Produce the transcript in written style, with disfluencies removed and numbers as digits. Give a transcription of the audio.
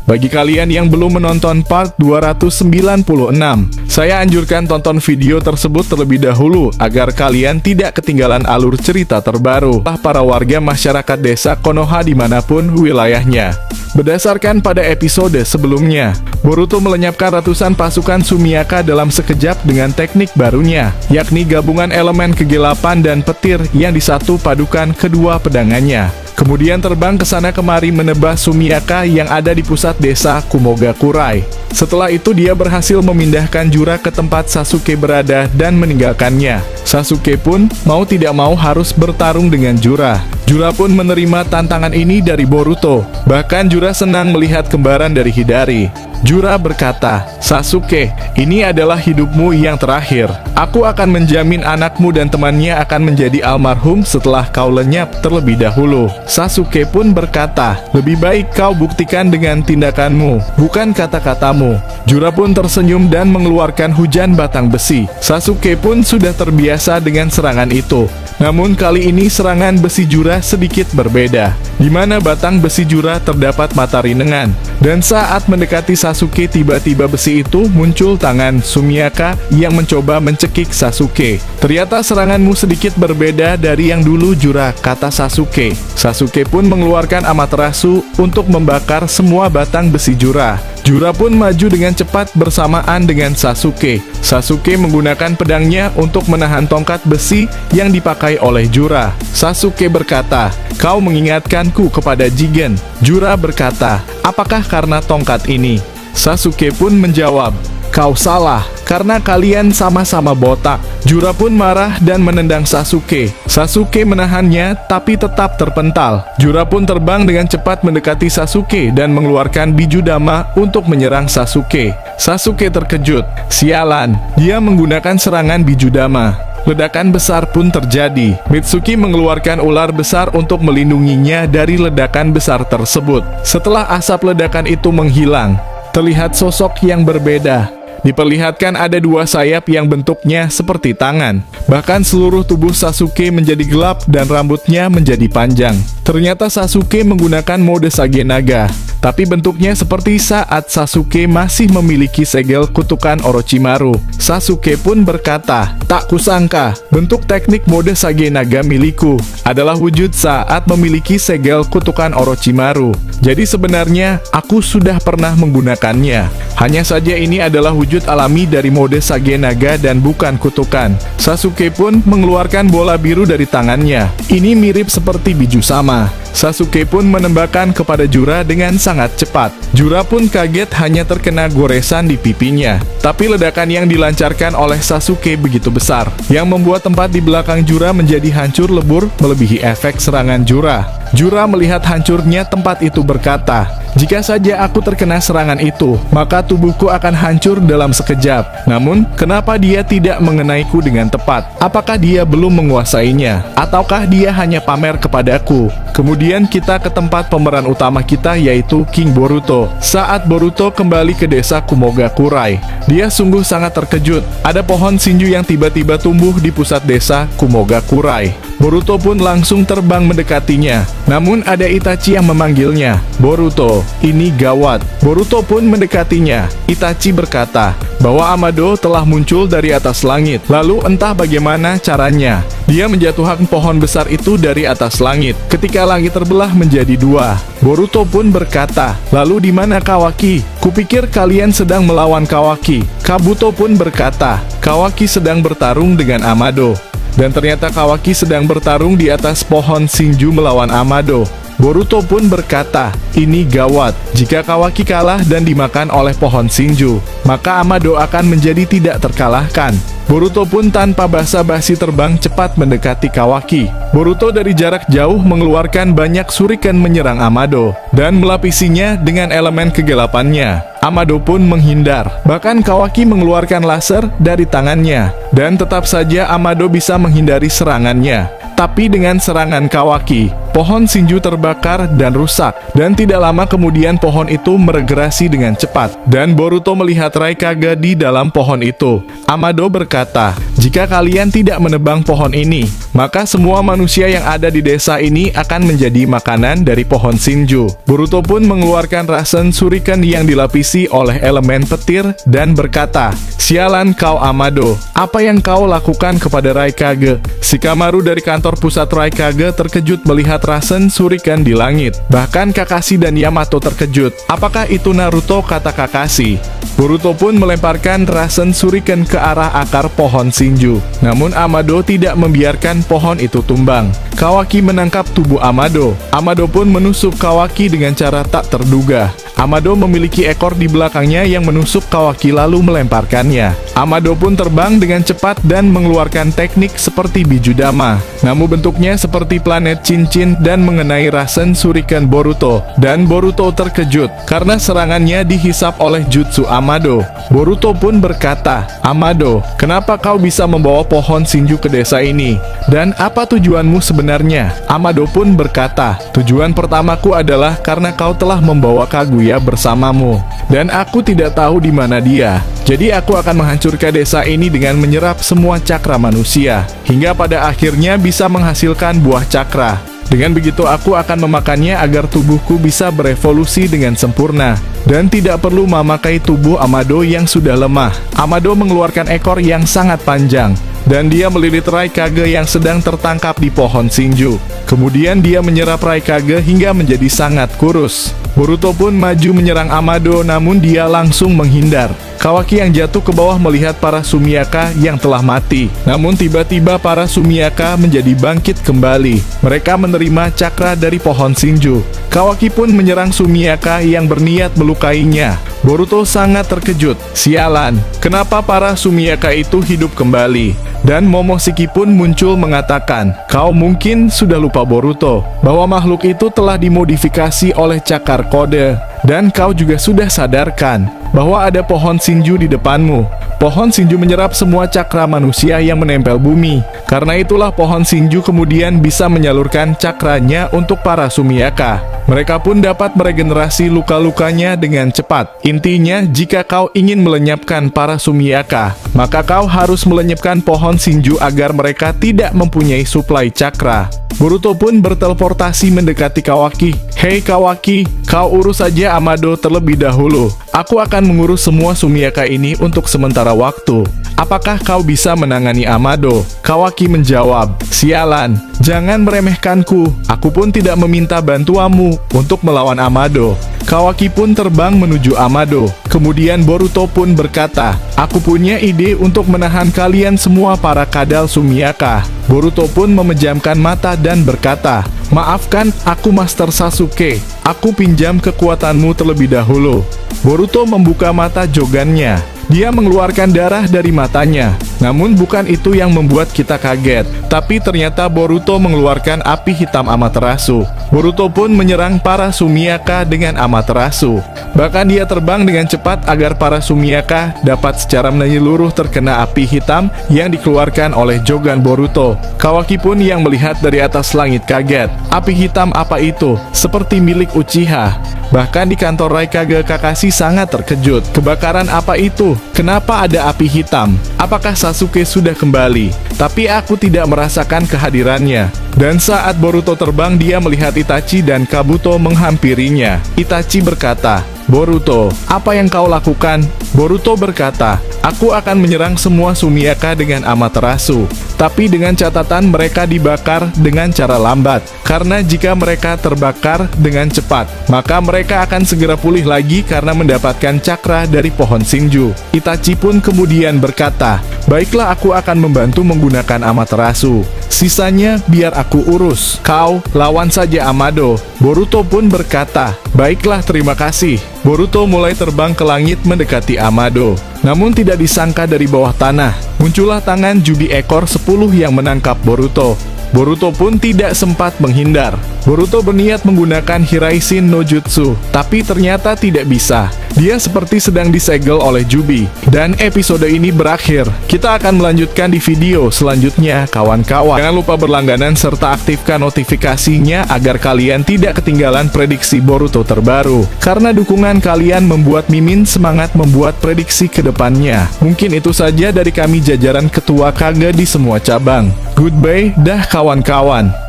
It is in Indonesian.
Bagi kalian yang belum menonton part 296, saya anjurkan tonton video tersebut terlebih dahulu agar kalian tidak ketinggalan alur cerita terbaru para warga masyarakat desa Konoha dimanapun wilayahnya. Berdasarkan pada episode sebelumnya, Boruto melenyapkan ratusan pasukan Sumiaka dalam sekejap dengan teknik barunya, yakni gabungan elemen kegelapan dan petir yang disatu padukan kedua pedangannya. Kemudian terbang ke sana kemari menebas Sumiaka yang ada di pusat desa Kumogakurai. Setelah itu dia berhasil memindahkan Jura ke tempat Sasuke berada dan meninggalkannya. Sasuke pun mau tidak mau harus bertarung dengan Jura. Jura pun menerima tantangan ini dari Boruto. Bahkan Jura senang melihat kembaran dari Hidari. Jura berkata, "Sasuke, ini adalah hidupmu yang terakhir. Aku akan menjamin anakmu dan temannya akan menjadi almarhum setelah kau lenyap terlebih dahulu." Sasuke pun berkata, "Lebih baik kau buktikan dengan tindakanmu, bukan kata-katamu." Jura pun tersenyum dan mengeluarkan hujan batang besi. Sasuke pun sudah terbiasa dengan serangan itu. Namun kali ini serangan besi Jura sedikit berbeda, di mana batang besi Jura terdapat mata rinengan. Dan saat mendekati Sasuke, tiba-tiba besi itu muncul tangan Sumiaka yang mencoba mencekik Sasuke. "Ternyata seranganmu sedikit berbeda dari yang dulu, Jura," kata Sasuke. Sasuke pun mengeluarkan Amaterasu untuk membakar semua batang besi Jura. Jura pun maju dengan cepat bersamaan dengan Sasuke. Sasuke menggunakan pedangnya untuk menahan tongkat besi yang dipakai oleh Jura. Sasuke berkata, "Kau mengingatkanku kepada Jigen." Jura berkata, "Apakah karena tongkat ini?" Sasuke pun menjawab, "Kau salah, karena kalian sama-sama botak." Jura pun marah dan menendang Sasuke. Sasuke menahannya, tapi tetap terpental. Jura pun terbang dengan cepat mendekati Sasuke dan mengeluarkan Bijudama untuk menyerang Sasuke. Sasuke terkejut. Sialan, dia menggunakan serangan Bijudama. Ledakan besar pun terjadi. Mitsuki mengeluarkan ular besar untuk melindunginya dari ledakan besar tersebut. Setelah asap ledakan itu menghilang, terlihat sosok yang berbeda. Diperlihatkan ada dua sayap yang bentuknya seperti tangan. Bahkan seluruh tubuh Sasuke menjadi gelap dan rambutnya menjadi panjang. Ternyata Sasuke menggunakan mode Sage Naga, tapi bentuknya seperti saat Sasuke masih memiliki segel kutukan Orochimaru. Sasuke pun berkata, "Tak kusangka, bentuk teknik mode Sage Naga milikku adalah wujud saat memiliki segel kutukan Orochimaru. Jadi sebenarnya, aku sudah pernah menggunakannya. Hanya saja ini adalah wujud alami dari mode Sage Naga dan bukan kutukan." Sasuke pun mengeluarkan bola biru dari tangannya. Ini mirip seperti biju sama. Sasuke pun menembakkan kepada Jura dengan sangat cepat. Jura pun kaget hanya terkena goresan di pipinya. Tapi ledakan yang dilancarkan oleh Sasuke begitu besar, yang membuat tempat di belakang Jura menjadi hancur lebur melebihi efek serangan Jura. Jura melihat hancurnya tempat itu berkata, "Jika saja aku terkena serangan itu, maka tubuhku akan hancur dalam sekejap. Namun, kenapa dia tidak mengenaiku dengan tepat? Apakah dia belum menguasainya? Ataukah dia hanya pamer kepadaku?" Kemudian kita ke tempat pemeran utama kita, yaitu King Boruto. Saat Boruto kembali ke desa Kumogakurai, dia sungguh sangat terkejut. Ada pohon Shinju yang tiba-tiba tumbuh di pusat desa Kumogakurai. Boruto pun langsung terbang mendekatinya. Namun ada Itachi yang memanggilnya, "Boruto, ini gawat." Boruto pun mendekatinya. Itachi berkata bahwa Amado telah muncul dari atas langit. Lalu entah bagaimana caranya, dia menjatuhkan pohon besar itu dari atas langit. Ketika langit terbelah menjadi dua, Boruto pun berkata, "Lalu di mana Kawaki? Kupikir kalian sedang melawan Kawaki." Kabuto pun berkata, "Kawaki sedang bertarung dengan Amado." Dan ternyata Kawaki sedang bertarung di atas pohon Shinju melawan Amado. Boruto pun berkata, "Ini gawat. Jika Kawaki kalah dan dimakan oleh pohon Shinju, maka Amado akan menjadi tidak terkalahkan." Boruto pun tanpa basa-basi terbang cepat mendekati Kawaki. Boruto dari jarak jauh mengeluarkan banyak shuriken menyerang Amado dan melapisinya dengan elemen kegelapannya. Amado pun menghindar. Bahkan Kawaki mengeluarkan laser dari tangannya, dan tetap saja Amado bisa menghindari serangannya. Tapi dengan serangan Kawaki, pohon Shinju terbakar dan rusak, dan tidak lama kemudian pohon itu meregresi dengan cepat, dan Boruto melihat Raikage di dalam pohon itu. Amado berkata, Jika kalian tidak menebang pohon ini, maka semua manusia yang ada di desa ini akan menjadi makanan dari pohon Shinju. Boruto pun mengeluarkan Rasen Shuriken yang dilapisi oleh elemen petir dan berkata, "Sialan kau Amado, apa yang kau lakukan kepada Raikage?" Shikamaru dari kantor pusat Raikage terkejut melihat Rasen Shuriken di langit. Bahkan Kakashi dan Yamato terkejut. "Apakah itu Naruto?" kata Kakashi. Boruto pun melemparkan Rasen Shuriken ke arah akar pohon Shinju. Namun Amado tidak membiarkan pohon itu tumbang. Kawaki menangkap tubuh Amado. Amado pun menusuk Kawaki dengan cara tak terduga. Amado memiliki ekor di belakangnya yang menusuk Kawaki lalu melemparkannya. Amado pun terbang dengan cepat dan mengeluarkan teknik seperti Bijudama. Namun bentuknya seperti planet cincin dan mengenai Rasen Shuriken Boruto. Dan Boruto terkejut karena serangannya dihisap oleh jutsu Amado. Boruto pun berkata, "Amado, kenapa kau bisa membawa pohon Shinju ke desa ini? Dan apa tujuanmu sebenarnya?" Amado pun berkata, "Tujuan pertamaku adalah karena kau telah membawa Kaguya bersamamu. Dan aku tidak tahu di mana dia. Jadi aku akan menghancurkan desa ini dengan menyerap semua cakra manusia. Hingga pada akhirnya bisa menghasilkan buah cakra. Dengan begitu aku akan memakannya agar tubuhku bisa berevolusi dengan sempurna. Dan tidak perlu memakai tubuh Amado yang sudah lemah." Amado mengeluarkan ekor yang sangat panjang. Dan dia melilit Raikage yang sedang tertangkap di pohon Shinju. Kemudian dia menyerap Raikage hingga menjadi sangat kurus. Boruto pun maju menyerang Amado namun dia langsung menghindar. Kawaki yang jatuh ke bawah melihat para Sumiaka yang telah mati. Namun tiba-tiba para Sumiaka menjadi bangkit kembali. Mereka menerima cakra dari pohon Shinju. Kawaki pun menyerang Sumiaka yang berniat melukainya. Boruto sangat terkejut. "Sialan, kenapa para Sumiaka itu hidup kembali?" Dan Momoshiki pun muncul mengatakan, "Kau mungkin sudah lupa Boruto, bahwa makhluk itu telah dimodifikasi oleh cakar kode. Dan kau juga sudah sadarkan, bahwa ada pohon Shinju di depanmu. Pohon Shinju menyerap semua cakra manusia yang menempel bumi. Karena itulah pohon Shinju kemudian bisa menyalurkan cakranya untuk para Sumiaka. Mereka pun dapat meregenerasi luka-lukanya dengan cepat. Intinya, jika kau ingin melenyapkan para Sumiaka, maka kau harus melenyapkan pohon Shinju agar mereka tidak mempunyai suplai cakra." Boruto pun berteleportasi mendekati Kawaki. "Hei Kawaki, kau urus saja Amado terlebih dahulu. Aku akan mengurus semua Sumiaka ini untuk sementara waktu. Apakah kau bisa menangani Amado?" Kawaki menjawab, "Sialan, jangan meremehkanku. Aku pun tidak meminta bantuanmu untuk melawan Amado." Kawaki pun terbang menuju Amado. Kemudian Boruto pun berkata, "Aku punya ide untuk menahan kalian semua para kadal Sumiaka." Boruto pun memejamkan mata dan berkata, "Maafkan aku Master Sasuke. Aku pinjam kekuatanmu terlebih dahulu." Boruto membuka mata jogannya. Dia mengeluarkan darah dari matanya. Namun bukan itu yang membuat kita kaget. Tapi ternyata Boruto mengeluarkan api hitam Amaterasu. Boruto pun menyerang para Sumiaka dengan Amaterasu. Bahkan dia terbang dengan cepat agar para Sumiaka dapat secara menyeluruh terkena api hitam yang dikeluarkan oleh Jogan Boruto. Kawaki pun yang melihat dari atas langit kaget. Api hitam apa itu? Seperti milik Uchiha. Bahkan di kantor Raikage Kakashi sangat terkejut. Kebakaran apa itu? Kenapa ada api hitam? Apakah Sasuke sudah kembali? Tapi aku tidak merasakan kehadirannya. Dan saat Boruto terbang, dia melihat Itachi dan Kabuto menghampirinya. Itachi berkata, "Boruto, apa yang kau lakukan?" Boruto berkata, "Aku akan menyerang semua Sumiaka dengan Amaterasu. Tapi dengan catatan mereka dibakar dengan cara lambat. Karena jika mereka terbakar dengan cepat, maka mereka akan segera pulih lagi karena mendapatkan cakra dari pohon Shinju." Itachi pun kemudian berkata, "Baiklah, aku akan membantu menggunakan Amaterasu. Sisanya biar aku urus. Kau lawan saja Amado." Boruto pun berkata, "Baiklah, terima kasih." Boruto mulai terbang ke langit mendekati Amado. Namun tidak disangka dari bawah tanah, muncullah tangan judi ekor 10 yang menangkap Boruto. Boruto pun tidak sempat menghindar. Boruto berniat menggunakan Hiraishin no Jutsu, tapi ternyata tidak bisa. Dia seperti sedang disegel oleh Jubi. Dan episode ini berakhir. Kita akan melanjutkan di video selanjutnya, kawan-kawan. Jangan lupa berlangganan serta aktifkan notifikasinya agar kalian tidak ketinggalan prediksi Boruto terbaru. Karena dukungan kalian membuat Mimin semangat membuat prediksi ke depannya. Mungkin itu saja dari kami jajaran ketua Kage di semua cabang. Goodbye, dah kawan-kawan.